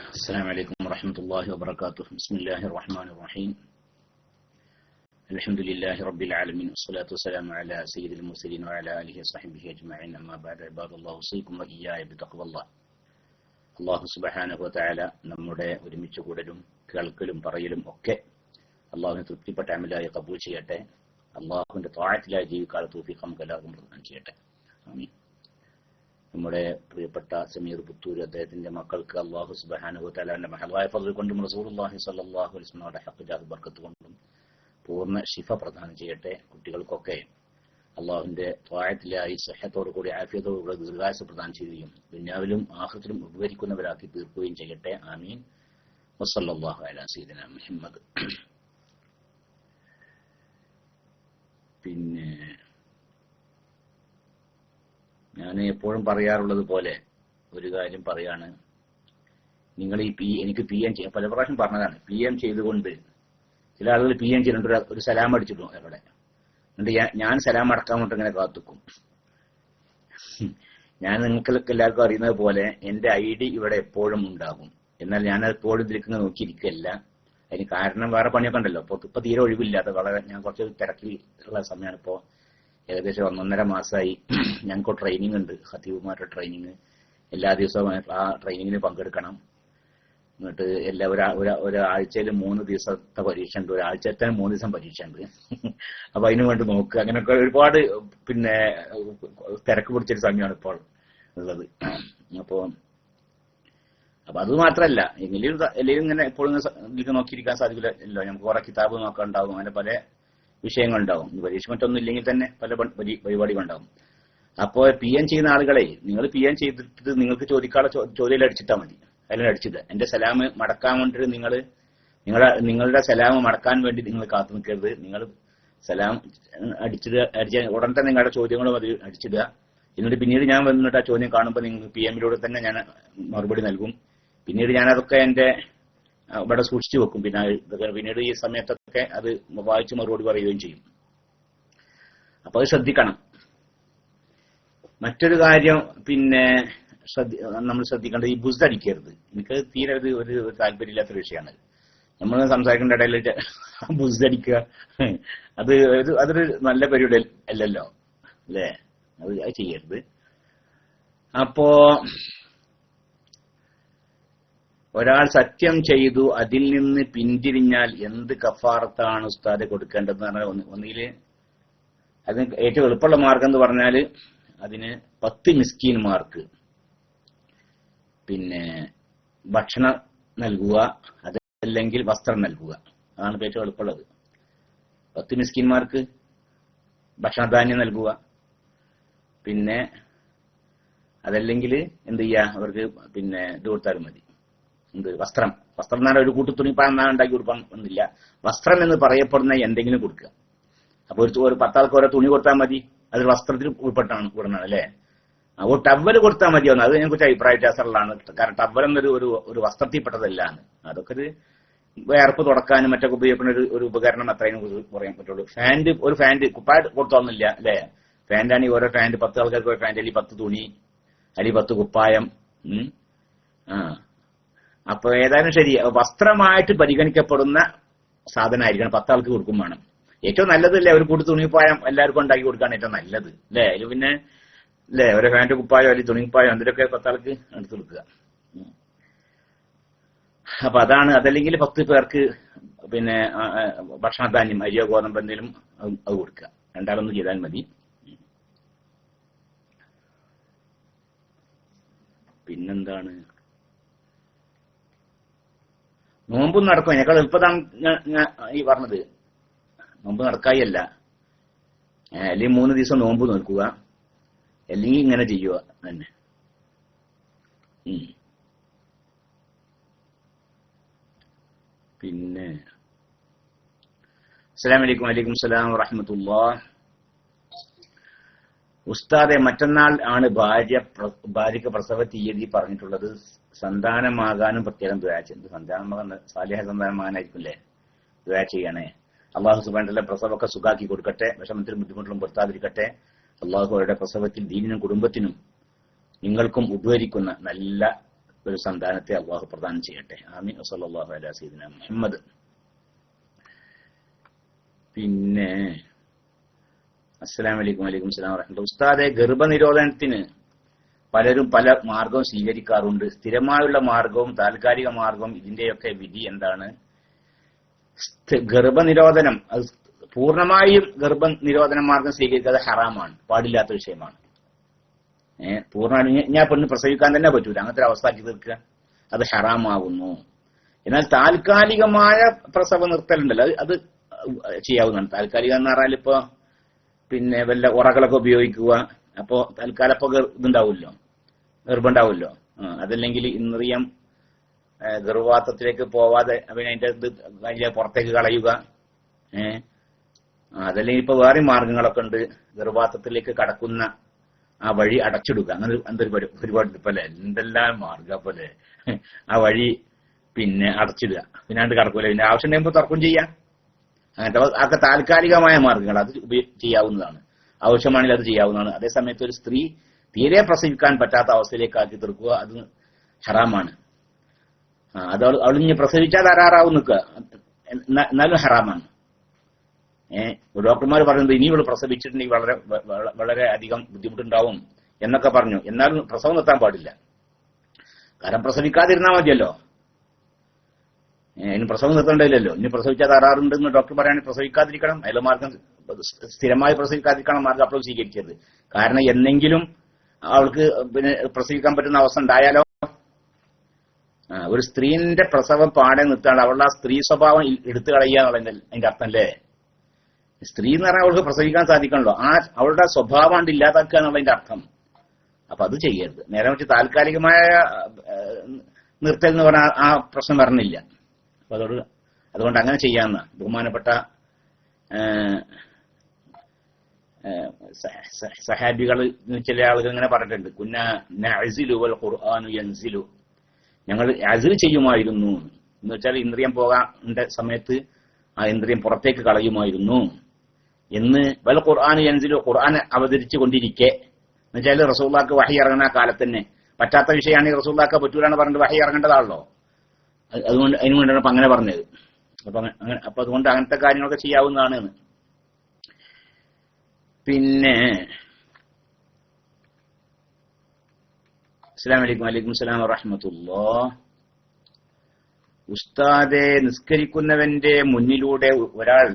السلام عليكم ورحمة الله وبركاته. بسم الله الرحمن الرحيم. الحمد لله رب العالمين والصلاة والسلام على سيد المرسلين وعلى آله وصحبه أجمعين. أما بعد عباد الله أوصيكم وإياي بتقوى الله. അള്ളാഹു സുബ്ഹാനഹു വ തആല നമ്മുടെ ഒരുമിച്ച് കൂടലും കേൾക്കലും പറയലും ഒക്കെ അള്ളാഹുവിന് തൃപ്തിപ്പെട്ട അമലായി കബൂൽ ചെയ്യട്ടെ. അള്ളാഹുവിന്റെ ത്വാഅത്തിലായി ജീവിക്കാനുള്ള തൗഫീഖ് നമുക്ക് എല്ലാവർക്കും പ്രദാനം ചെയ്യട്ടെ. ആമീൻ. നമ്മുടെ പ്രിയപ്പെട്ട സമീർ പുത്തൂർ അദ്ദേഹത്തിന്റെ മക്കൾക്ക് അള്ളാഹു സുബ്ഹാനഹു വ തആലയുടെ മഹളായ ഫضل കൊണ്ടും റസൂലുള്ളാഹി സ്വല്ലല്ലാഹു അലൈഹി വസല്ലമയുടെ ഹഖ് ജാദ് ബർക്കത്ത് കൊണ്ടും പൂർണ്ണ ശിഫ പ്രദാനം ചെയ്യട്ടെ. കുട്ടികൾക്കൊക്കെ അള്ളാഹുവിന്റെ ത്വാഅത്തിലായി സഹത്തോടു കൂടി ആഫിയത്തോടു കൂടി ദീർഘായുസ്സ് പ്രദാനം ചെയ്യുകയും ദുനിയാവിലും ആഖിറത്തിലും ഉപകരിക്കുന്നവരാക്കി തീർക്കുകയും ചെയ്യട്ടെ. ആമീൻ. വസല്ലല്ലാഹു അലാ സയ്യിദിനാ മുഹമ്മദ്. പിന്നെ ഞാൻ എപ്പോഴും പറയാറുള്ളത് പോലെ ഒരു കാര്യം പറയാണ്. നിങ്ങൾ ഈ എനിക്ക് പി എം പല പ്രാവശ്യം പറഞ്ഞതാണ്. പി എം ചെയ്തുകൊണ്ട് ചില ആളുകൾ പി എം ചെയ്തിട്ട് ഒരു സലാം അടിച്ചിടും അവിടെ. എന്നിട്ട് ഞാൻ സലാം അടക്കാൻ വേണ്ടി ഇങ്ങനെ കാത്തുക്കും. ഞാൻ നിങ്ങൾക്കൊക്കെ എല്ലാവർക്കും അറിയുന്നത് പോലെ എന്റെ ID ഇവിടെ എപ്പോഴും ഉണ്ടാകും. എന്നാൽ ഞാൻ എപ്പോഴും ഇതിലേക്ക് നോക്കിയിരിക്കല്ല. അതിന് കാരണം വേറെ പണിയൊക്കെ ഉണ്ടല്ലോ. ഇപ്പൊ തീരെ ഒഴിവില്ലാത്ത വളരെ ഞാൻ കുറച്ച് തിരക്കിലുള്ള സമയമാണ്. ഇപ്പോ ഏകദേശം 1.5 മാസമായി ഞങ്ങൾക്ക് ട്രെയിനിങ് ഉണ്ട്, ഖതീബുമാരുടെ ട്രെയിനിങ്. എല്ലാ ദിവസവും ആ ട്രെയിനിങ്ങിന് പങ്കെടുക്കണം. എന്നിട്ട് ഒരാഴ്ചയിൽ 3 ദിവസത്തെ പരീക്ഷ ഉണ്ട്, ഒരാഴ്ചത്തെ 3 ദിവസം പരീക്ഷ ഉണ്ട്. അപ്പൊ അതിനു വേണ്ടി നോക്കുക. അങ്ങനെയൊക്കെ ഒരുപാട് പിന്നെ തിരക്ക് പിടിച്ചൊരു സമയമാണ് ഇപ്പോൾ ഉള്ളത്. അപ്പൊ അത് മാത്രല്ല, എല്ലാവരും ഇങ്ങനെ എപ്പോഴും ഇതിലേക്ക് നോക്കിയിരിക്കാൻ സാധിക്കില്ലല്ലോ. നമുക്ക് കുറെ കിതാബ് നോക്കാനുണ്ടാവും, അങ്ങനെ പല വിഷയങ്ങളുണ്ടാവും. പരീക്ഷ മറ്റൊന്നും ഇല്ലെങ്കിൽ തന്നെ പല പരിപാടികളുണ്ടാവും. അപ്പോൾ പി എം ചെയ്യുന്ന ആളുകളെ നിങ്ങൾ പി എം ചെയ്തിട്ട് നിങ്ങൾക്ക് ചോദിക്കാനുള്ള ചോദ്യം അടിച്ചിട്ടാൽ മതി. അതിലാണ് അടിച്ചത്. എന്റെ സലാം മടക്കാൻ വേണ്ടിയിട്ട് നിങ്ങളുടെ സലാം മടക്കാൻ വേണ്ടി നിങ്ങൾ കാത്തു നിൽക്കരുത്. നിങ്ങൾ സലാം അടിച്ച ഉടൻ തന്നെ നിങ്ങളുടെ ചോദ്യങ്ങളും അത് അടിച്ചിടുക. എന്നിട്ട് പിന്നീട് ഞാൻ വന്നിട്ട് ആ ചോദ്യം കാണുമ്പോൾ നിങ്ങൾക്ക് പി എമ്മിലൂടെ തന്നെ ഞാൻ മറുപടി നൽകും. പിന്നീട് ഞാനതൊക്കെ എന്റെ ഇവിടെ സൂക്ഷിച്ചു വെക്കും. പിന്നീട് ഈ സമയത്തൊക്കെ അത് വായിച്ച് മറുപടി പറയുകയും ചെയ്യും. അപ്പൊ അത് ശ്രദ്ധിക്കണം. മറ്റൊരു കാര്യം പിന്നെ നമ്മൾ ശ്രദ്ധിക്കേണ്ടത് ഈ ബുസ് അടിക്കരുത്. എനിക്ക് തീരെ ഒരു താല്പര്യമില്ലാത്തൊരു വിഷയമാണ്. നമ്മൾ സംസാരിക്കേണ്ട ഇടയിൽ ബുസ് അടിക്കുക, അതൊരു നല്ല പരിപാടി അല്ലല്ലോ അല്ലേ? അത് ചെയ്യരുത്. അപ്പോ ഒരാൾ സത്യം ചെയ്തു അതിൽ നിന്ന് പിന്തിരിഞ്ഞാൽ എന്ത് കഫാറത്താണ് ഉസ്താദെ കൊടുക്കേണ്ടതെന്ന് പറഞ്ഞാൽ, ഒന്നുകിൽ അതിന് ഏറ്റവും എളുപ്പമുള്ള മാർഗം എന്ന് പറഞ്ഞാൽ അതിന് 10 മിസ്കീന്മാർക്ക് പിന്നെ ഭക്ഷണം നൽകുക, അതല്ലെങ്കിൽ വസ്ത്രം നൽകുക. അതാണ് ഏറ്റവും എളുപ്പമുള്ളത്. 10 മിസ്കീന്മാർക്ക് ഭക്ഷണധാന്യം നൽകുക. പിന്നെ അതല്ലെങ്കിൽ എന്ത് ചെയ്യുക, അവർക്ക് പിന്നെ ഇത് കൊടുത്താലും മതി. വസ്ത്രം എന്ന് പറഞ്ഞാൽ ഒരു കൂട്ടു തുണി ഉണ്ടാക്കി കൊടുക്കാൻ ഒന്നില്ല. വസ്ത്രം എന്ന് പറയപ്പെടുന്ന എന്തെങ്കിലും കൊടുക്കുക. അപ്പൊ ഒരു 10 ആൾക്ക് ഓരോ തുണി കൊടുത്താൽ മതി. അത് വസ്ത്രത്തിൽ ഉൾപ്പെട്ടാണ് അല്ലേ? അപ്പോൾ ടവല് കൊടുത്താൽ മതിയാവുന്നു. അത് അതിനെ കുറിച്ച് അഭിപ്രായ വ്യത്യാസമുള്ളതാണ്. കാരണം ടവൽ എന്നൊരു ഒരു വസ്ത്രത്തിൽപ്പെട്ടതല്ലാണ്. അതൊക്കെ ഒരു വേർപ്പ് തുടക്കാനും മറ്റൊക്കെ ഉപയോഗിക്കുന്ന ഒരു ഉപകരണം അത്രയും പറയാൻ പറ്റുള്ളൂ. ഒരു ഫാന്റ് കുപ്പായ കൊടുത്തോന്നില്ല അല്ലേ? ഫാന്റാണെങ്കിൽ ഓരോ ഫാന്റ് 10 ആൾക്കാർക്ക് ഒരു ഫാന്റ്, അല്ലെങ്കിൽ 10 തുണി, അല്ലെങ്കിൽ 10 കുപ്പായം. അപ്പൊ ഏതായാലും ശരി, വസ്ത്രമായിട്ട് പരിഗണിക്കപ്പെടുന്ന സാധനമായിരിക്കണം 10 ആൾക്ക് കൊടുക്കും വേണം. ഏറ്റവും നല്ലതല്ലേ ഒരു കൂട്ടി തുണിപ്പായം എല്ലാവർക്കും ഉണ്ടാക്കി കൊടുക്കാൻ ഏറ്റവും നല്ലത് അല്ലേ? അതിൽ പിന്നെ അല്ലേ ഒരു ഫാന്റ് കുപ്പായോ അല്ലെങ്കിൽ തുണിപ്പായോ എന്തിനൊക്കെ 10 ആൾക്ക് എടുത്തു കൊടുക്കുക. അപ്പൊ അതാണ്. അതല്ലെങ്കിൽ 10 പേർക്ക് പിന്നെ ഭക്ഷണധാന്യം, അരിയോ ഗോതമ്പ് എന്തെങ്കിലും അത് കൊടുക്കുക. രണ്ടാളൊന്നും ചെയ്താൽ മതി. പിന്നെന്താണ്, നോമ്പും നടക്കും. അതിനേക്കാൾ എളുപ്പതാണ് ഈ പറഞ്ഞത്. നോമ്പ് നടക്കായല്ല, അല്ലെങ്കിൽ 3 ദിവസം നോമ്പ് നോക്കുക, അല്ലെങ്കിൽ ഇങ്ങനെ ചെയ്യുക തന്നെ. പിന്നെ അസ്സലാമു അലൈക്കും. വലൈക്കും സലാം വറഹ്മത്തുള്ളാഹ്. ഉസ്താദെ, മറ്റന്നാൾ ആണ് ഭാര്യക്ക് പ്രസവ തീയതി പറഞ്ഞിട്ടുള്ളത്. സന്താനമാകാനും പ്രത്യേകം ദുആ ചെയ്യുന്നത്. സന്താനമാകാൻ സാലിഹ സന്താനമാകാനായിരിക്കും അല്ലേ? ദുആ ചെയ്യണേ. അള്ളാഹു സുബ്ഹാനഹു വ തആല പ്രസവമൊക്കെ സുഖാക്കി കൊടുക്കട്ടെ, വിഷമത്തിലും ബുദ്ധിമുട്ടിലും പെടുത്താതിരിക്കട്ടെ. അള്ളാഹു അവരുടെ പ്രസവത്തിൽ ദീനിനും കുടുംബത്തിനും നിങ്ങൾക്കും ഉപകരിക്കുന്ന നല്ല ഒരു സന്താനത്തെ അള്ളാഹു പ്രദാനം ചെയ്യട്ടെ. ആമീൻ. വസല്ലല്ലാഹു അലാ സയ്യിദിനാ മുഹമ്മദ്. പിന്നെ അസ്സലാമു അലൈക്കും. വലൈക്കും സലാം വറഹ്മത്തുള്ളാഹി. ഉസ്താദെ, ഗർഭനിരോധനത്തിന് പലരും പല മാർഗവും സ്വീകരിക്കാറുണ്ട്. സ്ഥിരമായുള്ള മാർഗവും താൽക്കാലിക മാർഗവും ഇതിന്റെയൊക്കെ വിധി എന്താണ്? ഗർഭനിരോധനം, അത് പൂർണ്ണമായും ഗർഭനിരോധന മാർഗം സ്വീകരിക്കാതെ ഹറാമാണ്, പാടില്ലാത്ത വിഷയമാണ്. പൂർണ്ണമായും ഞാൻ പെണ്ണ് പ്രസവിക്കാൻ തന്നെ പറ്റൂല, അങ്ങനത്തെ ഒരു അവസ്ഥ ആക്കി തീർക്കുക, അത് ഹറാമാവുന്നു. എന്നാൽ താൽക്കാലികമായ പ്രസവ നിർത്തലുണ്ടല്ലോ, അത് ചെയ്യാവുന്നതാണ്. താൽക്കാലികം എന്ന് പറഞ്ഞാൽ ഇപ്പൊ പിന്നെ വല്ല ഉറകളൊക്കെ ഉപയോഗിക്കുക, അപ്പോ തൽക്കാലം ഇപ്പൊ ഇതുണ്ടാവുമല്ലോ, ഗർഭമുണ്ടാവുമല്ലോ. അതല്ലെങ്കിൽ ഇന്ദ്രിയം ഗർഭപാത്രത്തിലേക്ക് പോവാതെ അതിന്റെ അതിന്റെ പുറത്തേക്ക് കളയുക. അതല്ലെങ്കിൽ ഇപ്പൊ വേറെ മാർഗങ്ങളൊക്കെ ഉണ്ട്, ഗർഭപാത്രത്തിലേക്ക് കടക്കുന്ന ആ വഴി അടച്ചിടുക. അങ്ങനെ എന്തൊരു പരിപാടി പോലെ എന്തെല്ലാം മാർഗം പോലെ ആ വഴി പിന്നെ അടച്ചിടുക, പിന്നെ അത് കടക്കൂല, പിന്നെ ആവശ്യം ഉണ്ടെങ്കിൽ തുറക്കും ചെയ്യാം. അങ്ങനത്തെ അതൊക്കെ താൽക്കാലികമായ മാർഗങ്ങൾ, അത് ചെയ്യാവുന്നതാണ്, ആവശ്യമാണെങ്കിൽ അത് ചെയ്യാവുന്നതാണ്. അതേസമയത്ത് ഒരു സ്ത്രീ തീരെ പ്രസവിക്കാൻ പറ്റാത്ത അവസ്ഥയിലേക്ക് ആക്കി തീർക്കുക, അത് ഹറാമാണ്. അത് അവളിഞ്ഞ് പ്രസവിച്ചാൽ ധാരാറാവും നിൽക്കുക, എന്നാലും ഹറാമാണ്. ഡോക്ടർമാർ പറയുന്നത് ഇനി ഇവള് പ്രസവിച്ചിട്ടുണ്ടെങ്കിൽ വളരെ വളരെ അധികം ബുദ്ധിമുട്ടുണ്ടാവും എന്നൊക്കെ പറഞ്ഞു. എന്നാലും പ്രസവം നിർത്താൻ പാടില്ല, കാരണം പ്രസവിക്കാതിരുന്നാൽ മതിയല്ലോ. ഇനി പ്രസവം നിർത്തേണ്ടതില്ലല്ലോ. ഇനി പ്രസവിച്ചാൽ ധാരാറുണ്ടെന്ന് ഡോക്ടർ പറയുകയാണെങ്കിൽ പ്രസവിക്കാതിരിക്കണം. അതിലെ മാർഗം സ്ഥിരമായി പ്രസവിക്കാതിരിക്കണം മാർഗം അപ്പോൾ സ്വീകരിക്കരുത്. കാരണം എന്നെങ്കിലും അവൾക്ക് പിന്നെ പ്രസവിക്കാൻ പറ്റുന്ന അവസ്ഥ ഉണ്ടായാലോ. ഒരു സ്ത്രീന്റെ പ്രസവം പാടെ നിർത്താണ്ട് അവളുടെ ആ സ്ത്രീ സ്വഭാവം എടുത്തു കളയുക എന്നുള്ളതിന്റെ അതിന്റെ അർത്ഥം അല്ലേ. സ്ത്രീ എന്ന് പറഞ്ഞാൽ അവൾക്ക് പ്രസവിക്കാൻ സാധിക്കണല്ലോ, ആ അവളുടെ സ്വഭാവം ഇല്ലാതാക്കുക എന്നുള്ളതിന്റെ അർത്ഥം. അപ്പൊ അത് ചെയ്യരുത്. നേരെ വെച്ച് താൽക്കാലികമായ നിർത്തൽ എന്ന് പറഞ്ഞാൽ ആ പ്രശ്നം വരണില്ല. അപ്പൊ അതുകൊണ്ട് അങ്ങനെ ചെയ്യാമെന്ന ബഹുമാനപ്പെട്ട സഹാബികൾ ചില ആളുകൾ ഇങ്ങനെ പറഞ്ഞിട്ടുണ്ട്, നഅ്സിലു വൽ ഖുർആനു യൻസിലു, ഞങ്ങൾ അസിൽ ചെയ്യുമായിരുന്നു എന്ന് വെച്ചാൽ ഇന്ദ്രിയം പോകാണ്ട സമയത്ത് ആ ഇന്ദ്രിയം പുറത്തേക്ക് കളയുമായിരുന്നു എന്ന്. വൽ ഖുർആനു യൻസിലു, ഖുർആൻ അവതരിച്ചു കൊണ്ടിരിക്കെ എന്ന് വെച്ചാൽ റസൂലുള്ളാഹിക്ക് വഹി ഇറങ്ങുന്ന കാലത്ത് തന്നെ. പറ്റാത്ത വിഷയമാണെങ്കിൽ റസൂലുള്ളാഹിക്ക് പറ്റൂലാന്ന് പറഞ്ഞിട്ട് വഹി ഇറങ്ങേണ്ടതാണല്ലോ. അതുകൊണ്ട് അതിനു വേണ്ടിയാണ് അപ്പൊ അങ്ങനെ പറഞ്ഞത്. അപ്പൊ അതുകൊണ്ട് അങ്ങനത്തെ കാര്യങ്ങളൊക്കെ ചെയ്യാവുന്നതാണ്. പിന്നെ അസ്സലാമു അലൈക്കും. വലൈക്കും സലാം വറഹ്മത്തുള്ളാഹി. ഉസ്താദെ, നിസ്കരിക്കുന്നവന്റെ മുന്നിലൂടെ ഒരാൾ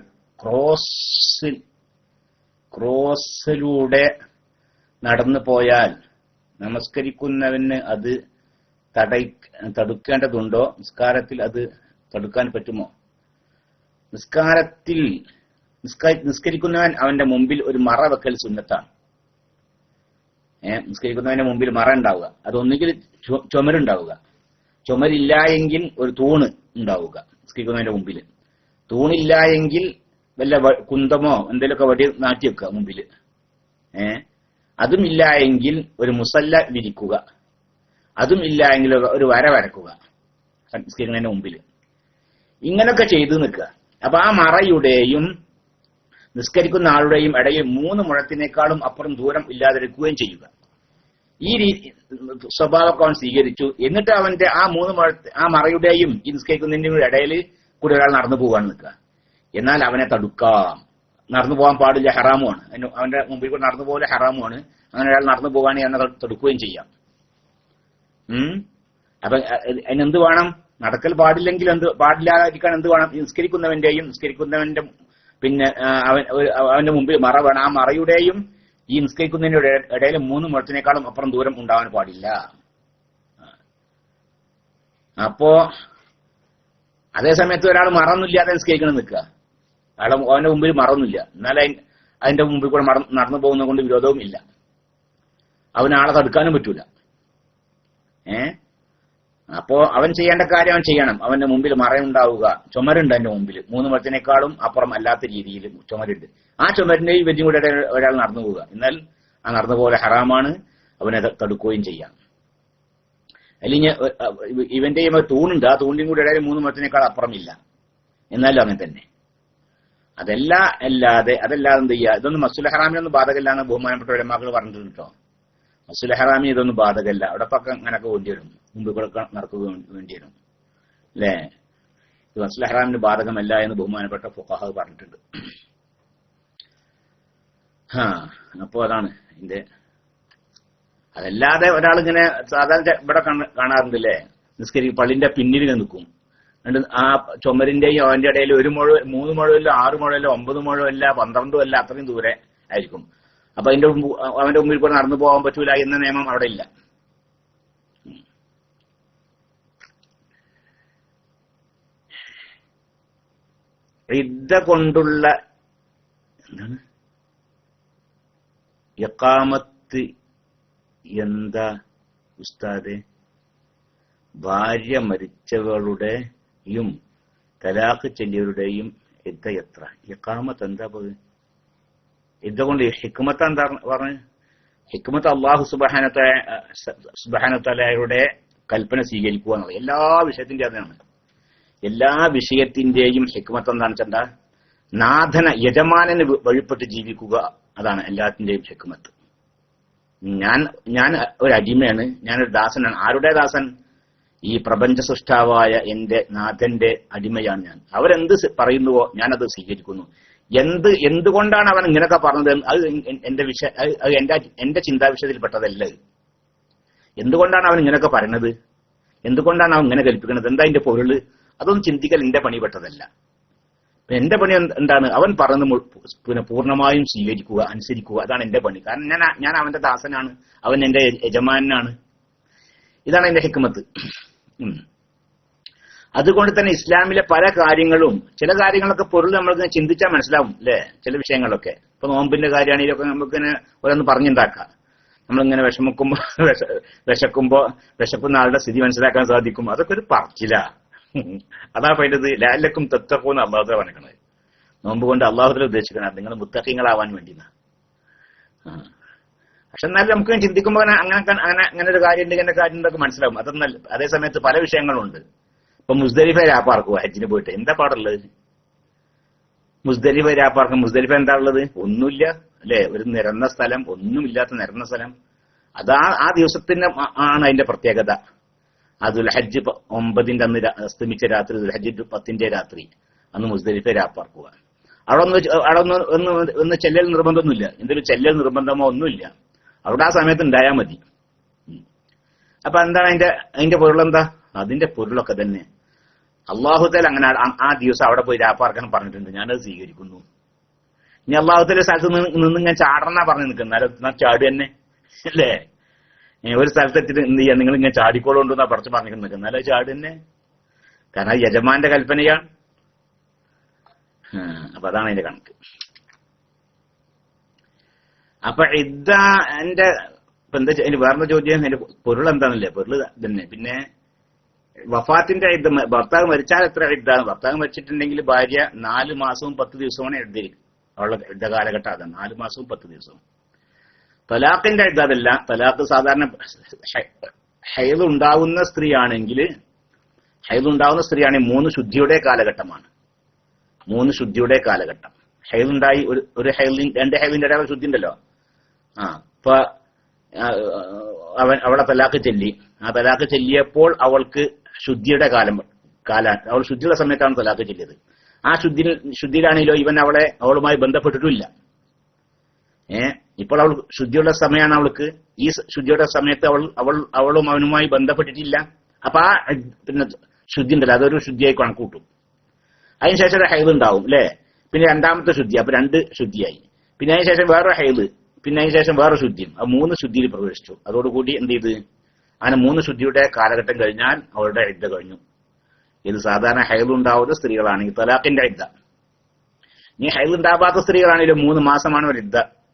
ക്രോസിലൂടെ നടന്നു പോയാൽ നമസ്കരിക്കുന്നവന് അത് തടുക്കേണ്ടതുണ്ടോ? നിസ്കാരത്തിൽ അത് തടുക്കാൻ പറ്റുമോ? നിസ്കരിക്കുന്നവൻ അവന്റെ മുമ്പിൽ ഒരു മറ വെക്കൽ സുന്നത്താണ്. നിസ്കരിക്കുന്നവന്റെ മുമ്പിൽ മറ ഉണ്ടാവുക, അതൊന്നുകിൽ ചുമരുണ്ടാവുക, ചുമരില്ല എങ്കിൽ ഒരു തൂണ് ഉണ്ടാവുക നിസ്കരിക്കുന്നവന്റെ മുമ്പിൽ. തൂണില്ല എങ്കിൽ വല്ല കുന്തമോ എന്തെങ്കിലുമൊക്കെ വടി നാട്ടി വെക്കുക മുമ്പിൽ. അതും ഇല്ല എങ്കിൽ ഒരു മുസല്ല വിരിക്കുക, അതും ഇല്ല എങ്കിൽ ഒരു വര വരക്കുക നിസ്കരിക്കുന്നതിന്റെ മുമ്പിൽ. ഇങ്ങനൊക്കെ ചെയ്തു നിൽക്കുക. അപ്പൊ ആ മറയുടെയും നിസ്കരിക്കുന്ന ആളുടെയും ഇടയിൽ 3 മുഴത്തിനേക്കാളും അപ്പുറം ദൂരം ഇല്ലാതിരിക്കുകയും ചെയ്യുക. ഈ സ്വഭാവമൊക്കെ അവൻ സ്വീകരിച്ചു. എന്നിട്ട് അവന്റെ ആ മറയുടെയും ഈ നിസ്കരിക്കുന്നതിന്റെയും ഇടയിൽ കൂടി ഒരാൾ നടന്നു പോകാൻ നിൽക്കുക. എന്നാൽ അവനെ തടുക്കാം. നടന്നു പോകാൻ പാടില്ല, ഹറാമുമാണ്. അവന്റെ മുമ്പിൽ കൂടെ നടന്നു പോലെ ഹറാമുമാണ്. അങ്ങനെ ഒരാൾ നടന്നു പോകാണെങ്കിൽ അവനെ തടുക്കുകയും ചെയ്യാം. അപ്പൊ അതിനെന്ത് വേണം? നടക്കൽ പാടില്ലെങ്കിൽ പാടില്ലാതിരിക്കാൻ എന്ത് വേണം? നിസ്കരിക്കുന്നവന്റെ പിന്നെ അവന്റെ മുമ്പിൽ മറ വേണം. ആ മറയുടെയും ഈ നിസ്കരിക്കുന്നതിന്റെ ഇടയിൽ 3 മുഴത്തിനേക്കാളും അപ്പുറം ദൂരം ഉണ്ടാവാൻ പാടില്ല. അപ്പോ അതേസമയത്ത് ഒരാൾ മറന്നില്ലാതെ നിസ്കരിക്കണം നിൽക്കുക, അവന്റെ മുമ്പിൽ മറന്നില്ല, എന്നാലും അതിന്റെ മുമ്പിൽ കൂടെ നടന്നു പോകുന്നത് കൊണ്ട് വിരോധവും ഇല്ല. അവനാളെ തടുക്കാനും പറ്റൂല. അപ്പോ അവൻ ചെയ്യേണ്ട കാര്യം അവൻ ചെയ്യണം. അവന്റെ മുമ്പിൽ മറയുണ്ടാവുക, ചുമരുണ്ട് അവന്റെ മുമ്പിൽ, 3 മുഴത്തിനേക്കാളും അപ്പുറം അല്ലാത്ത രീതിയിൽ ചുമരുണ്ട്. ആ ചുമരിന്റെ ഇവന്റെയും കൂടെ ഒരാൾ നടന്നു പോവുക, എന്നാൽ ആ നടന്നു പോലെ ഹറാമാണ്, അവനെ തടുക്കുകയും ചെയ്യാം. അല്ലെങ്കിൽ ഇവന്റെയും തൂണുണ്ട്, ആ തൂണിന്റെയും കൂടെ ഇടയിൽ 3 മുഴത്തിനേക്കാൾ അപ്പുറമില്ല, എന്നാലും അങ്ങനെ തന്നെ. അതല്ലാതെ എന്ത് ചെയ്യുക? ഇതൊന്നും മസ്ജിദുൽ ഹറാമിനൊന്നും ബാധകമില്ലാന്ന് ബഹുമാനപ്പെട്ട ഉലമാക്കൾ പറഞ്ഞിട്ടുണ്ട് കേട്ടോ. മസ്ജിദുൽ ഹറാമി ഇതൊന്നും ബാധകല്ല. അവിടെ പക്ക അങ്ങനൊക്കെ വേണ്ടി വരും, മുമ്പ് കൂടെ നടക്കുക വേണ്ടി വരും അല്ലേ. ഇത് മസ്ജിദുൽ ഹറാമിന് ബാധകമല്ല എന്ന് ബഹുമാനപ്പെട്ട ഫുഖഹാ പറഞ്ഞിട്ടുണ്ട്. അപ്പോ അതാണ് ഇതിന്റെ. അതല്ലാതെ ഒരാളിങ്ങനെ സാധാരണ ഇവിടെ കാണാറുണ്ടല്ലേ, പള്ളിന്റെ പിന്നിൽ നിൽക്കും, ആ ചുമരിന്റെയും അവന്റെ ഇടയിൽ 1 മുഴ 3 മുഴമല്ല 6 മുഴമല്ല 9 മുഴമല്ല 12 അല്ല, അത്രയും ദൂരെ ആയിരിക്കും. അപ്പൊ അവന്റെ മുമ്പിൽ കൂടെ നടന്നു പോകാൻ പറ്റൂല എന്ന നിയമം അവിടെ ഇല്ല. ഇദ്ദ കൊണ്ടുള്ള എന്താണ് ഇഖാമത്ത് എന്താ ഉസ്താദെ? ഭാര്യ മരിച്ചവളുടെയും തലാഖ് ചെല്ലിയവരുടെയും ഇദ്ദ എത്ര? ഇഖാമത്ത് എന്താ പോയി? ഇദ്ദ കൊണ്ട് ഹിക്മത്ത് എന്താ പറഞ്ഞു? ഹിക്മത്ത് അല്ലാഹു സുബ്ഹാനഹു തആലയുടെ കൽപ്പന സ്വീകരിക്കുക എന്നുള്ളത് എല്ലാ വിഷയത്തിന്റെ അതാണ്. എല്ലാ വിഷയത്തിന്റെയും ഹിക്മത്ത് എന്താണെന്ന് വെച്ചാൽ നാഥന യജമാനന് വഴിപ്പെട്ട് ജീവിക്കുക, അതാണ് എല്ലാത്തിന്റെയും ഹിക്മത്ത്. ഞാൻ ഒരു അടിമയാണ്, ഞാനൊരു ദാസനാണ്. ആരുടെ ദാസൻ? ഈ പ്രപഞ്ച സൃഷ്ടാവായ എന്റെ നാഥന്റെ അടിമയാണ് ഞാൻ. അവരെന്ത് പറയുന്നുവോ ഞാനത് സ്വീകരിക്കുന്നു. എന്തുകൊണ്ടാണ് അവൻ ഇങ്ങനെയൊക്കെ പറഞ്ഞത്? അത് എന്റെ ചിന്താവിഷയത്തിൽപ്പെട്ടതല്ല. എന്തുകൊണ്ടാണ് അവൻ ഇങ്ങനെയൊക്കെ പറയുന്നത്? എന്തുകൊണ്ടാണ് അവൻ ഇങ്ങനെ കൽപ്പിക്കുന്നത്? എന്താ അതിന്റെ പൊരുള്? അതൊന്നും ചിന്തിക്കൽ എന്റെ പണിപ്പെട്ടതല്ല. എന്റെ പണി എന്താണ്? അവൻ പറയുന്ന പൂർണ്ണമായും സ്വീകരിക്കുക, അനുസരിക്കുക. അതാണ് എന്റെ പണി. കാരണം ഞാൻ അവന്റെ ദാസനാണ്, അവൻ എന്റെ യജമാനാണ്. ഇതാണ് എന്റെ ഹിക്മത്ത്. അതുകൊണ്ട് തന്നെ ഇസ്ലാമിലെ പല കാര്യങ്ങളും, ചില കാര്യങ്ങളൊക്കെ പൊരുൾ നമ്മൾക്ക് ചിന്തിച്ചാൽ മനസ്സിലാവും അല്ലെ. ചില വിഷയങ്ങളൊക്കെ ഇപ്പൊ നോമ്പിന്റെ കാര്യമാണെങ്കിലൊക്കെ നമുക്കിങ്ങനെ ഓരോന്ന് പറഞ്ഞുണ്ടാക്കാം. നമ്മളിങ്ങനെ വിശക്കുന്ന ആളുടെ സ്ഥിതി മനസ്സിലാക്കാൻ സാധിക്കും. അതൊക്കെ ഒരു പറച്ചില. അതാ പറയുന്നത് ലാലക്കും തത്തക്കൂന്ന് അള്ളാഹു പറഞ്ഞത്. നോമ്പ് കൊണ്ട് അള്ളാഹുദല ഉദ്ദേശിക്കണം നിങ്ങൾ മുത്തഖീങ്ങളാവാൻ വേണ്ടിയാണ്. പക്ഷെ എന്നാലും നമുക്ക് ചിന്തിക്കുമ്പോൾ അങ്ങനെ ഒരു കാര്യം ഉണ്ട്, ഇങ്ങനെ കാര്യം എന്തൊക്കെ മനസ്സിലാവും. അതൊന്നല്ല. അതേ സമയത്ത് പല വിഷയങ്ങളുണ്ട്. ഇപ്പൊ മുസ്ദലിഫ രാപ്പാർക്കുക ഹജ്ജിന് പോയിട്ട് എന്താ പാടുള്ളത്? മുസ്ദലിഫ രാപ്പാർക്കും മുസ്ദലിഫ എന്താ ഉള്ളത്? ഒന്നുമില്ല അല്ലെ. ഒരു നിരന്ന സ്ഥലം, ഒന്നുമില്ലാത്ത നിരന്ന സ്ഥലം. ആ ദിവസത്തിന് ആണ് അതിന്റെ പ്രത്യേകത. ദുൽഹജ്ജ് 9 അന്ന് അസ്തമിച്ച രാത്രി, ദുൽഹജ്ജ് 10 രാത്രി അന്ന് മുസ്ദലിഫ രാപ്പാർക്കുക. അവിടെ ഒന്ന് ചെല്ലൽ നിർബന്ധമൊന്നുമില്ല. എന്തൊരു ചെല്ലൽ നിർബന്ധമോ ഒന്നുമില്ല. അവിടെ ആ സമയത്ത് ഉണ്ടായാൽ മതി. അപ്പൊ എന്താണ് അതിന്റെ പൊരുളെന്താ? അതിന്റെ പൊരുളൊക്കെ തന്നെ അള്ളാഹുതആല അങ്ങനെ ആ ദിവസം അവിടെ പോയി രാപ്പാർക്കാൻ പറഞ്ഞിട്ടുണ്ട്. ഞാനത് സ്വീകരിക്കുന്നു. ഇനി അള്ളാഹുതആല സ്ഥലത്ത് നിന്ന് ഞാൻ ചാടണ പറഞ്ഞു നിൽക്കുന്ന ചാട് തന്നെ അല്ലേ. ഒരു സ്ഥലത്തെത്തിട്ട് എന്ത് ചെയ്യാ, നിങ്ങൾ ഇങ്ങനെ ചാടിക്കോളുണ്ടെന്നാ പറച്ച് പറഞ്ഞു നിൽക്കുന്ന ചാട് തന്നെ. കാരണം യജമാന്റെ കൽപ്പനയാണ്. അപ്പൊ അതാണ് അതിന്റെ കണക്ക്. അപ്പൊ ഇദ്ദ എന്റെ എന്താ വേറെ ചോദ്യം, അതിന്റെ പൊരുൾ എന്താണല്ലേ? പൊരുൾ തന്നെ. പിന്നെ വഫാത്തിന്റെ ഇദ്ദ, ഭർത്താവ് മരിച്ചാൽ എത്ര ഇദ്ദാണ്? ഭർത്താവ് മരിച്ചിട്ടുണ്ടെങ്കിൽ ഭാര്യ 4 മാസവും 10 ദിവസമാണ് എഴുതിയിരിക്കും. അവളുടെ യുദ്ധ കാലഘട്ടം അതാണ് 4 മാസവും 10 ദിവസവും. തലാഖിന്റെ ഇദ്ദ അതല്ല. തലാഖ് സാധാരണ ഹൈദ് ഉണ്ടാവുന്ന സ്ത്രീയാണെങ്കിൽ 3 ശുദ്ധിയുടെ കാലഘട്ടമാണ്. 3 ശുദ്ധിയുടെ കാലഘട്ടം. ഹൈദ് ഉണ്ടായി ഒരു ഹൈദിൻ 2 ഹൈദിന്റെ ഇടയിൽ ശുദ്ധി ഉണ്ടല്ലോ. ഇപ്പൊ അവളെ തലാഖ് ചെല്ലി. ആ തലാഖ് ചെല്ലിയപ്പോൾ അവൾക്ക് ശുദ്ധിയുടെ അവൾ ശുദ്ധിയുടെ സമയത്താണ് തലാഖ് ചെല്ലിയത്. ആ ശുദ്ധിയിലാണെങ്കിലോ അവളുമായി ബന്ധപ്പെട്ടിട്ടില്ല. ഇപ്പോൾ അവൾ ശുദ്ധിയുള്ള സമയമാണ് അവൾക്ക്. ഈ ശുദ്ധിയുടെ സമയത്ത് അവളും അവനുമായി ബന്ധപ്പെട്ടിട്ടില്ല. അപ്പൊ ആ പിന്നെ ശുദ്ധി ഉണ്ടല്ലോ, അതൊരു ശുദ്ധിയായി കണക്കൂട്ടും. അതിനുശേഷം ഒരു ഹൈദ് ഉണ്ടാവും അല്ലെ. പിന്നെ 2ാമത്തെ ശുദ്ധി, അപ്പൊ 2 ശുദ്ധിയായി. പിന്നെ അതിനുശേഷം വേറെ ഹൈദ്, പിന്നെ അതിനുശേഷം വേറെ ശുദ്ധിയും. ആ 3 ശുദ്ധിയിൽ പ്രവേശിച്ചു. അതോടുകൂടി എന്ത് ചെയ്ത്, അങ്ങനെ 3 ശുദ്ധിയുടെ കാലഘട്ടം കഴിഞ്ഞാൽ അവളുടെ ഇദ്ദ കഴിഞ്ഞു. ഇത് സാധാരണ ഹൈദ് ഉണ്ടാവുന്ന സ്ത്രീകളാണെങ്കിൽ തലാഖിന്റെ ഇദ്ദ. ഇനി ഹൈദ് ഉണ്ടാവാത്ത സ്ത്രീകളാണെങ്കിലും 3 മാസമാണ്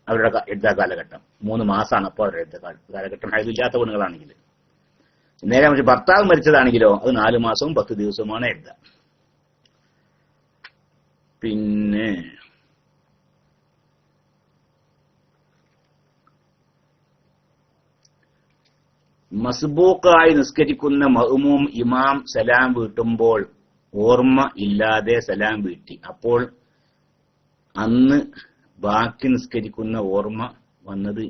അവരുടെ ഇദ്ദ കാലഘട്ടം. 3 മാസമാണ് അപ്പോൾ അവരുടെ ഇദ്ദ കാലഘട്ടം. ഹൈദ് ഇല്ലാത്ത പെണ്ണുങ്ങളാണെങ്കിൽ. നേരെ ഭർത്താവ് മരിച്ചതാണെങ്കിലോ അത് 4 മാസവും 10 ദിവസവുമാണ് ഇദ്ദ. പിന്നെ മസ്ബൂക്കായി നിസ്കരിക്കുന്ന മഅ്മൂം ഇമാം സലാം വീട്ടുമ്പോൾ ഓർമ്മ ഇല്ലാതെ സലാം വീട്ടി. അപ്പോൾ അന്ന് ബാക്കി നിസ്കരിക്കുന്ന ഓർമ്മ വന്നത്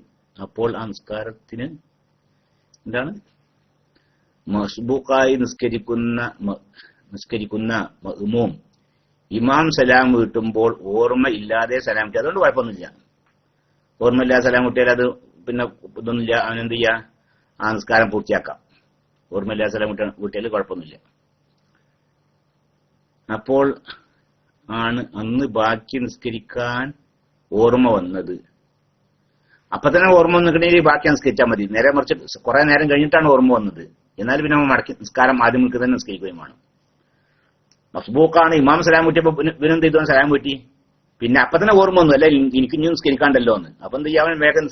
അപ്പോൾ ആ നിസ്കാരത്തിന് എന്താണ് മസ്ബൂക്കായി നിസ്കരിക്കുന്ന മഅ്മൂം ഇമാം സലാം വീട്ടുമ്പോൾ ഓർമ്മ ഇല്ലാതെ സലാം കിട്ടി, അതുകൊണ്ട് കുഴപ്പമൊന്നുമില്ല. ഓർമ്മയില്ലാതെ സലാം കിട്ടിയാൽ അത് പിന്നെ ഇതൊന്നുമില്ല, അവനെന്ത് ചെയ്യാ, ആ നിസ്കാരം പൂർത്തിയാക്കാം. ഓർമ്മയില്ലാതെ സലാം കിട്ടിയാൽ കുഴപ്പമൊന്നുമില്ല. അപ്പോൾ ആണ് അന്ന് ബാക്കി നിസ്കരിക്കാൻ ഓർമ്മ വന്നത്. അപ്പൊ തന്നെ ഓർമ്മ വന്നിട്ടുണ്ടെങ്കിൽ ബാക്കി നിസ്കരിച്ചാൽ മതി. നേരെ മറിച്ച് കുറെ നേരം കഴിഞ്ഞിട്ടാണ് ഓർമ്മ വന്നത്, എന്നാൽ പിന്നെ മടക്കി നിസ്കാരം ആദ്യം മുൽക്ക് തന്നെ നിസ്കരിക്കുകയും വേണം. മസ്ബൂക്കാണ്, ഇമാം സലാം വീട്ടിയപ്പോ വിനെന്ത് ചെയ്തു, സലാം വീട്ടി. പിന്നെ അപ്പൊ തന്നെ ഓർമ്മ വന്നു, അല്ല എനിക്ക് ഇനി നിസ്കരിക്കാണ്ടല്ലോ എന്ന്. അപ്പൊ എന്ത് ചെയ്യാൻ വേഗം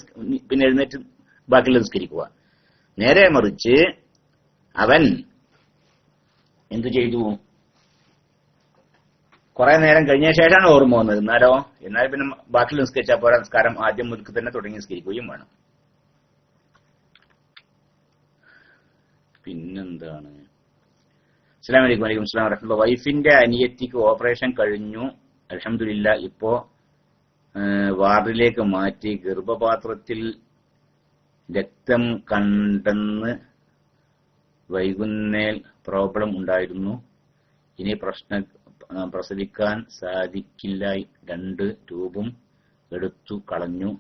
പിന്നെ എഴുന്നേറ്റ് ബാക്കിയുള്ള നിസ്കരിക്കുക. നേരെ മറിച്ച് അവൻ എന്തു ചെയ്തു, കുറെ നേരം കഴിഞ്ഞ ശേഷമാണ് ഓർമ്മ വന്നത്, എന്നാൽ പിന്നെ ബാക്കിയുള്ള നിസ്കരിച്ചാൽ പോരാ, നിസ്കാരം ആദ്യം മുൽക്ക് തന്നെ തുടങ്ങി നിസ്കരിക്കുകയും വേണം. പിന്നെന്താണ്, അസ്സലാമു അലൈക്കും. വലൈക്കും അസ്സലാം വറഹ്മത്തുള്ളാഹി. വൈഫിന്റെ അനിയത്തിക്ക് ഓപ്പറേഷൻ കഴിഞ്ഞു, അൽഹംദുലില്ലാഹ്. ഇപ്പോ വാർഡിലേക്ക് മാറ്റി. ഗർഭപാത്രത്തിൽ രക്തം കണ്ടെന്ന് വൈകുന്നേൽ പ്രോബ്ലം ഉണ്ടായിരുന്നു. ഇനി പ്രസവിക്കാൻ സാധിക്കില്ല. 2 ട്യൂബും എടുത്തു കളഞ്ഞു.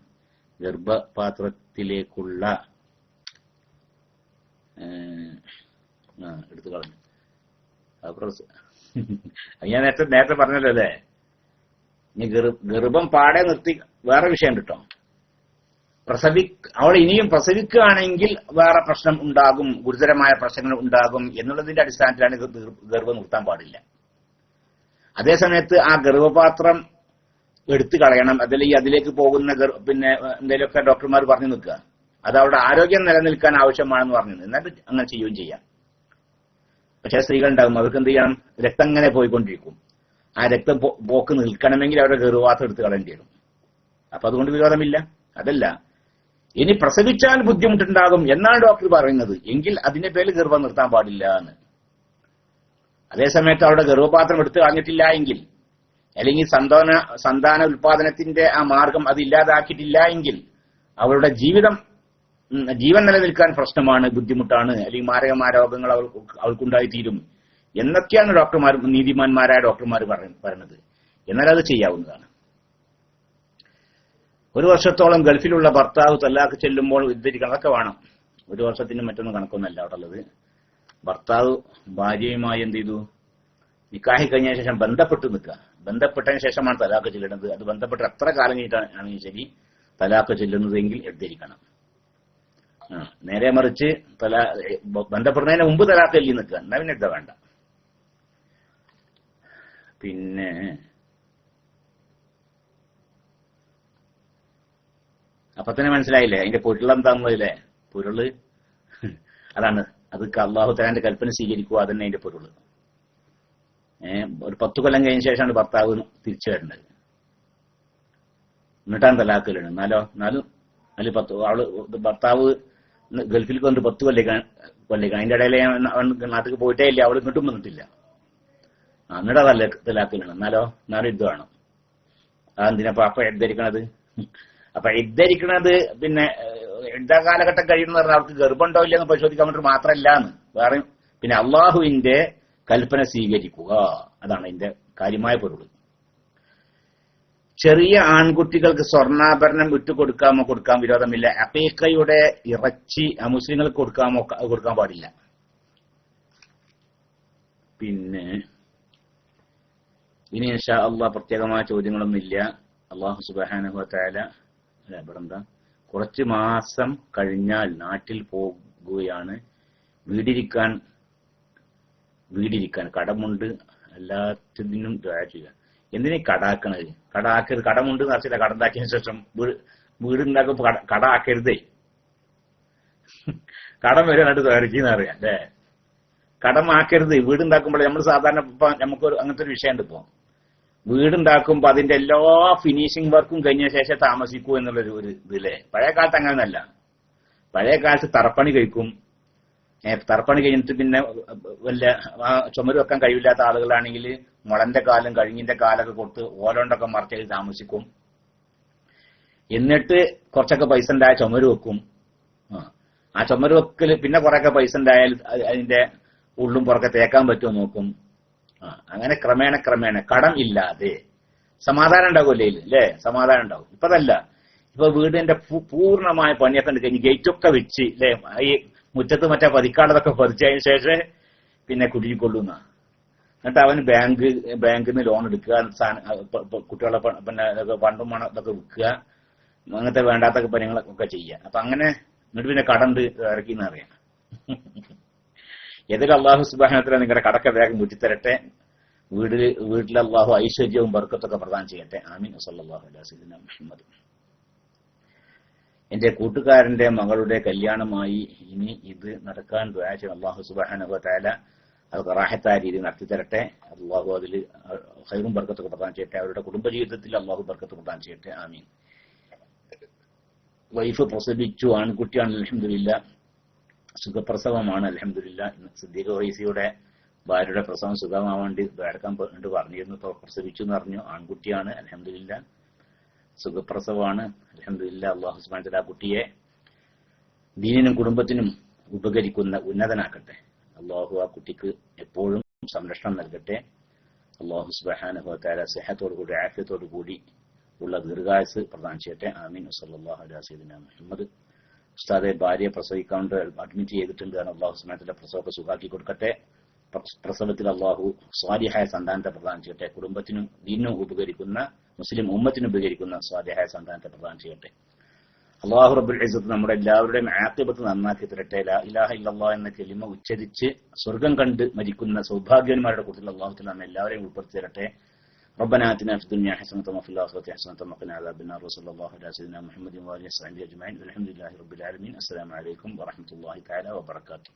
ഗർഭപാത്രത്തിലേക്കുള്ള എടുത്തു കളഞ്ഞു. ഞാൻ നേരത്തെ പറഞ്ഞല്ലോ അല്ലേ. ഇനി ഗർഭം പാടെ നിർത്തി വേറെ വിഷയം കിട്ടോ. അവൾ ഇനിയും പ്രസവിക്കുകയാണെങ്കിൽ വേറെ പ്രശ്നം ഉണ്ടാകും, ഗുരുതരമായ പ്രശ്നങ്ങൾ ഉണ്ടാകും എന്നുള്ളതിന്റെ അടിസ്ഥാനത്തിലാണ് ഗർഭം നിർത്താൻ പാടില്ല. അതേസമയത്ത് ആ ഗർഭപാത്രം എടുത്തു കളയണം, അതല്ലെങ്കിൽ അതിലേക്ക് പോകുന്ന പിന്നെ എന്തെങ്കിലുമൊക്കെ ഡോക്ടർമാർ പറഞ്ഞു നിൽക്കുക, അത് അവരുടെ ആരോഗ്യം നിലനിൽക്കാൻ ആവശ്യമാണെന്ന് പറഞ്ഞു, എന്നാൽ അങ്ങനെ ചെയ്യുകയും ചെയ്യാം. പക്ഷേ സ്ത്രീകൾ ഉണ്ടാകും, അവർക്ക് എന്ത് ചെയ്യണം, രക്തം അങ്ങനെ പോയിക്കൊണ്ടിരിക്കും. ആ രക്തം പോക്ക് നിൽക്കണമെങ്കിൽ അവരുടെ ഗർഭപാത്രം എടുത്തു കളയേണ്ടി വരും. അപ്പൊ അതുകൊണ്ട് വിരോധമില്ല. അതല്ല, ഇനി പ്രസവിച്ചാൽ ബുദ്ധിമുട്ടുണ്ടാകും എന്നാണ് ഡോക്ടർ പറയുന്നത്, എങ്കിൽ അതിന്റെ പേരിൽ ഗർഭം നിർത്താൻ പാടില്ല എന്ന്. അതേസമയത്ത് അവരുടെ ഗർഭപാത്രം എടുത്തു കളഞ്ഞിട്ടില്ല എങ്കിൽ, അല്ലെങ്കിൽ സന്താന ഉൽപാദനത്തിന്റെ ആ മാർഗം അത് ഇല്ലാതാക്കിയിട്ടില്ല എങ്കിൽ അവരുടെ ജീവൻ നിലനിൽക്കാൻ പ്രശ്നമാണ്, ബുദ്ധിമുട്ടാണ്, അല്ലെങ്കിൽ മാരകമായ രോഗങ്ങൾ അവൾക്കുണ്ടായിത്തീരും എന്നൊക്കെയാണ് ഡോക്ടർമാർ, നീതിമാന്മാരായ ഡോക്ടർമാർ പറയുന്നത്. എന്നാൽ അത് ചെയ്യാവുന്നതാണ്. 1 വർഷത്തോളം ഗൾഫിലുള്ള ഭർത്താവ് തലാഖ് ചെല്ലുമ്പോൾ ഉദ്ധരിക്കണം, അതൊക്കെ വേണം. 1 വർഷത്തിന് മറ്റൊന്നും കണക്കൊന്നല്ല അവിടെ ഉള്ളത്. ഭർത്താവ് ഭാര്യയുമായി എന്ത് ചെയ്തു, നിക്കാഹി കഴിഞ്ഞ ശേഷം ബന്ധപ്പെട്ട് നിൽക്കുക. ബന്ധപ്പെട്ടതിന് ശേഷമാണ് തലാഖ് ചെല്ലുന്നത്. അത് ബന്ധപ്പെട്ട് എത്ര കാലം കഴിഞ്ഞിട്ടാണെങ്കിൽ ശരി തലാഖ് ചെല്ലുന്നതെങ്കിൽ എടുത്തിരിക്കണം. നേരെ മറിച്ച് ബന്ധപ്പെടുന്നതിന് മുമ്പ് തലാഖ് ചൊല്ലി നിൽക്കുക, എന്നാ പിന്നെ എടുത്ത വേണ്ട. പിന്നെ അപ്പൊ തന്നെ മനസ്സിലായില്ലേ അതിന്റെ പൊരുളെന്താന്നതില്ലേ? പൊരുള് അതാണ്, അത് അല്ലാഹു തആലയുടെ കൽപ്പന സ്വീകരിക്കുക, അതന്നെ അതിന്റെ പൊരുള്. ഒരു 10 കൊല്ലം കഴിഞ്ഞ ശേഷമാണ് ഭർത്താവ് തിരിച്ചു വരേണ്ടത്, എന്നിട്ടാണ് തലാഖിലാണ്. എന്നാലും ഭർത്താവ് ഗൾഫിൽ കൊണ്ട് 10 കൊല്ലേക്കാണ്. അതിന്റെ ഇടയിൽ നാട്ടിൽ പോയിട്ടേ ഇല്ല, അവൾ ഇങ്ങോട്ടും വന്നിട്ടില്ല. എന്നിട്ടാ തലാഖിലാണ്. എന്നാലും ഇത് വേണം. അതെന്തിനപ്പ അപ്പൊ എഴുദ്ധരിക്കണത്? അപ്പൊ എഴുദ്ധരിക്കണത് പിന്നെ യുദ്ധ കാലഘട്ടം കഴിയുന്ന പറഞ്ഞാൽ അവർക്ക് ഗർഭമുണ്ടോ ഇല്ലെന്ന് പരിശോധിക്കാൻ വേണ്ടി മാത്രമല്ല എന്ന് വേറെ. പിന്നെ അള്ളാഹുവിന്റെ കൽപ്പന സ്വീകരിക്കുക, അതാണ് അതിന്റെ കാര്യമായ പൊരുൾ. ചെറിയ ആൺകുട്ടികൾക്ക് സ്വർണ്ണാഭരണം കൊടുക്കാൻ വിരോധമില്ല. അഖീഖയുടെ ഇറച്ചി മുസ്ലിങ്ങൾക്ക് കൊടുക്കാൻ പാടില്ല. പിന്നെ ഇനി ഇൻഷാ അള്ളാഹ് പ്രത്യേകമായ ചോദ്യങ്ങളൊന്നും ഇല്ല. അള്ളാഹു സുബ്ഹാനഹു വ തആല ഇവിടെന്താ, കുറച്ച് മാസം കഴിഞ്ഞാൽ നാട്ടിൽ പോകുകയാണ്. വീടിരിക്കാൻ കടമുണ്ട്, എല്ലാത്തിനും ദുആ ചെയ്യുക. എന്തിനാ കടാക്കണത്? കടമുണ്ട് എന്നറിയില്ല. കടണ്ടാക്കിയതിനു ശേഷം വീടുണ്ടാക്കുമ്പോ കട ആക്കരുതേ. കടം വരെ നട്ട് തയ്യാറിക്കുന്ന അറിയാം അല്ലേ? കടമാക്കരുത്. വീടുണ്ടാക്കുമ്പോൾ നമ്മൾ സാധാരണ ഇപ്പൊ നമുക്കൊരു അങ്ങനത്തെ ഒരു വിഷയമുണ്ട്. ഇപ്പൊ വീടുണ്ടാക്കുമ്പോ അതിന്റെ എല്ലാ ഫിനിഷിംഗ് വർക്കും കഴിഞ്ഞ ശേഷം താമസിക്കൂ എന്നുള്ളൊരു ഇതില്ലേ. പഴയ കാലത്ത് അങ്ങനെയൊന്നല്ല. പഴയ കാലത്ത് തറപ്പണി കഴിക്കും. തറപ്പണി കഴിഞ്ഞിട്ട് പിന്നെ വല്ല ചുമര് വെക്കാൻ കഴിവില്ലാത്ത ആളുകളാണെങ്കിൽ മുളന്റെ കാലും കഴിഞ്ഞിന്റെ കാലൊക്കെ കൊടുത്ത് ഓലോണ്ടൊക്കെ മറച്ചതിൽ താമസിക്കും. എന്നിട്ട് കുറച്ചൊക്കെ പൈസ ഉണ്ടായ ചുമര് വെക്കും. ആ ചുമര് വെക്കല് പിന്നെ കുറെയൊക്കെ പൈസ ഉണ്ടായാൽ അതിന്റെ ഉള്ളും പുറക്കെ തേക്കാൻ പറ്റുമോ നോക്കും. അങ്ങനെ ക്രമേണ കടം ഇല്ലാതെ സമാധാനം ഉണ്ടാകുമല്ലേ അല്ലേ? സമാധാനം ഉണ്ടാവും. ഇപ്പതല്ല, ഇപ്പൊ വീടിന്റെ പൂർണ്ണമായ പണിയൊക്കെ ഉണ്ട് കഴിഞ്ഞ് ഗേറ്റൊക്കെ വെച്ച് അല്ലെ, ഈ മുറ്റത്ത് മറ്റേ പതിക്കാളതൊക്കെ പതിച്ചതിന് ശേഷം പിന്നെ കുടുങ്ങിക്കൊള്ളുന്ന. എന്നിട്ട് അവന് ബാങ്കിൽ നിന്ന് ലോൺ എടുക്കുക, കുട്ടികളെ പിന്നെ പണ്ടും പണം ഇതൊക്കെ വിൽക്കുക, അങ്ങനത്തെ വേണ്ടാത്ത പണികളൊക്കെ ചെയ്യുക. അപ്പൊ അങ്ങനെ എന്നിട്ട് പിന്നെ കടണ്ട് ഇറക്കിന്ന് അറിയാം. ഏതൊക്കെ അള്ളാഹു സുബ്ഹാനഹു വ തആല നിങ്ങളുടെ കടക്കെ വേഗം വീട്ടിത്തരട്ടെ. വീട്ടിൽ അള്ളാഹു ഐശ്വര്യവും ബർക്കത്തൊക്കെ പ്രദാനം ചെയ്യട്ടെ. ആമീൻ. സല്ലല്ലാഹു അലൈഹി വസല്ലം മുഹമ്മദ്. എന്റെ കൂട്ടുകാരന്റെ മകളുടെ കല്യാണമായി ഇനി ഇത് നടക്കാൻ ദുആ ചെയ്യണം. അള്ളാഹു സുബ്ഹാനഹു വ തആല അത് റാഹത്തായ രീതിയിൽ നടത്തിത്തരട്ടെ. അള്ളാഹു അതിൽ ഖൈറും ബർക്കത്തൊക്കെ പ്രദാനം ചെയ്യട്ടെ. അവരുടെ കുടുംബജീവിതത്തിൽ അള്ളാഹു ബർക്കത്ത് പ്രദാനം ചെയ്യട്ടെ. ആമീൻ. വൈഫ് പ്രസവിച്ചു, ആൺകുട്ടിയാണ്. അൽഹംദുലില്ലാ, സുഖപ്രസവമാണ്. അൽഹംദുലില്ലാ. സിദ്ദീഖ് വൈസിയുടെ ഭാര്യയുടെ പ്രസവം സുഖമാവാൻ വേണ്ടി ദ്വാരക്കാൻ വേണ്ടി പറഞ്ഞിരുന്നു. ഇപ്പൊ പ്രസവിച്ചു എന്ന് പറഞ്ഞു. ആൺകുട്ടിയാണ്. അൽഹംദുലില്ലാ, സുഖപ്രസവമാണ്. അൽഹംദുലില്ലാ. അല്ലാഹു സുബ്ഹാനഹു വ തആല ആ കുട്ടിയെ ദീനിനും കുടുംബത്തിനും ഉപകരിക്കുന്ന ഉന്നതനാക്കട്ടെ. അല്ലാഹു ആ കുട്ടിക്ക് എപ്പോഴും സംരക്ഷണം നൽകട്ടെ. അല്ലാഹു സുബ്ഹാനഹു വ തആല സിഹത്തോടുകൂടി ആഫിയത്തോടുകൂടി ഉള്ള ദീർഘായുസ് പ്രദാനം ചെയ്യട്ടെ. ആമീൻ. സല്ലല്ലാഹു അലൈഹി വസല്ലം മുഹമ്മദ്. ഉസ്താദെ, ഭാര്യയെ പ്രസവിക്കാൻ അഡ്മിറ്റ് ചെയ്തിട്ടുണ്ട്. അല്ലാഹു സുബ്ഹാനഹു വ തആല പ്രസവമൊക്കെ സുഖാക്കി കൊടുക്കട്ടെ. പ്രസവത്തിൽ അല്ലാഹു സ്വാലിഹായ സന്താനത്തെ പ്രദാനം ചെയ്യട്ടെ. കുടുംബത്തിനും ദീനിനും ഉപകരിക്കുന്ന, മുസ്ലിം ഉമ്മത്തിനും ഉപകരിക്കുന്ന സ്വാലിഹായ സന്താനത്തെ പ്രദാനം ചെയ്യട്ടെ. അല്ലാഹു റബ്ബുൽ ഇസ്സത്ത് നമ്മുടെ എല്ലാവരുടെയും ആഖിബത്ത് നന്നാക്കി തരട്ടെ. ലാ ഇലാഹ ഇല്ലല്ലാഹ് എന്ന കലിമ ഉച്ചരിച്ച് സ്വർഗം കണ്ട് മരിക്കുന്ന സൗഭാഗ്യന്മാരുടെ കൂട്ടത്തിൽ അല്ലാഹു തആല നമ്മെ എല്ലാവരെയും ഉൾപ്പെടുത്തി തരട്ടെ. ربنا آتنا في الدنيا حسنة وفي الآخرة حسنة وقنا عذاب النار. وصلى الله على سيدنا محمد وآله وصحبه أجمعين. والحمد لله رب العالمين. السلام عليكم ورحمة الله تعالى وبركاته.